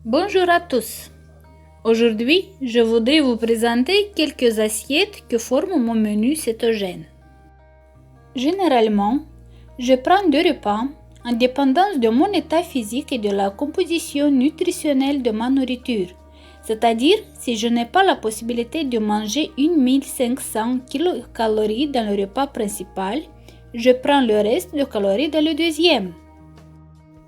Bonjour à tous. Aujourd'hui, je voudrais vous présenter quelques assiettes que forment mon menu cétogène. Généralement, je prends 2 repas en dépendance de mon état physique et de la composition nutritionnelle de ma nourriture. C'est-à-dire, si je n'ai pas la possibilité de manger 1500 kilocalories dans le repas principal, je prends le reste de calories dans le deuxième.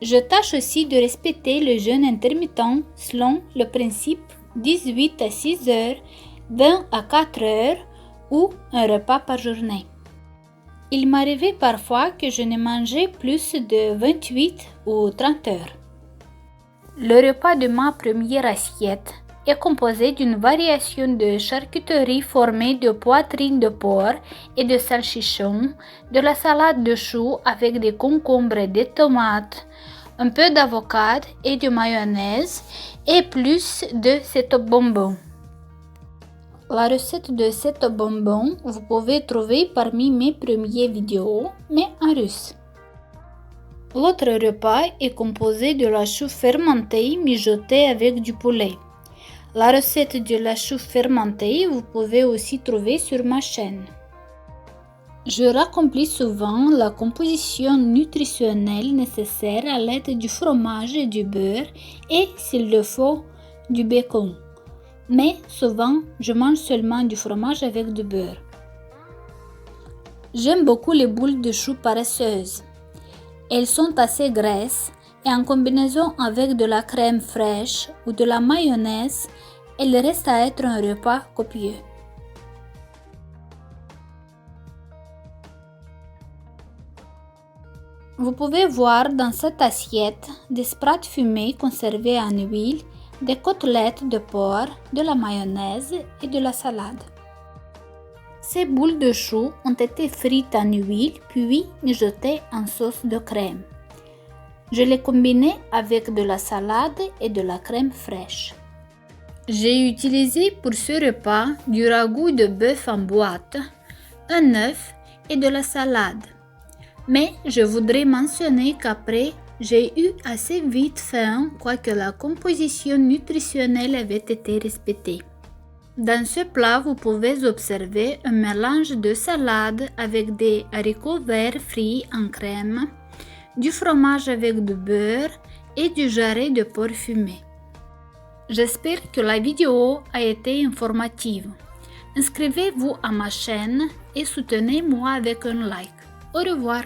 Je tâche aussi de respecter le jeûne intermittent selon le principe 18 à 6 heures, 20 à 4 heures ou un repas par journée. Il m'arrivait parfois que je ne mangeais plus de 28 ou 30 heures. Le repas de ma première assiette est composé d'une variation de charcuterie formée de poitrine de porc et de salchichons, de la salade de choux avec des concombres et des tomates, un peu d'avocat et de mayonnaise et plus de cette bonbon. La recette de cette bonbon, vous pouvez trouver parmi mes premières vidéos, mais en russe. L'autre repas est composé de la chou fermentée mijotée avec du poulet. La recette de la chou fermentée, vous pouvez aussi trouver sur ma chaîne. Je raccomplis souvent la composition nutritionnelle nécessaire à l'aide du fromage et du beurre et, s'il le faut, du bacon. Mais souvent, je mange seulement du fromage avec du beurre. J'aime beaucoup les boules de choux paresseuses. Elles sont assez grasses et en combinaison avec de la crème fraîche ou de la mayonnaise, elles restent à être un repas copieux. Vous pouvez voir dans cette assiette des sprats fumés conservés en huile, des côtelettes de porc, de la mayonnaise et de la salade. Ces boules de choux ont été frites en huile puis mijotées en sauce de crème. Je les combinais avec de la salade et de la crème fraîche. J'ai utilisé pour ce repas du ragoût de bœuf en boîte, un œuf et de la salade. Mais je voudrais mentionner qu'après, j'ai eu assez vite faim, quoique la composition nutritionnelle avait été respectée. Dans ce plat, vous pouvez observer un mélange de salade avec des haricots verts frits en crème, du fromage avec du beurre et du jarret de porc fumé. J'espère que la vidéo a été informative. Inscrivez-vous à ma chaîne et soutenez-moi avec un like. Au revoir.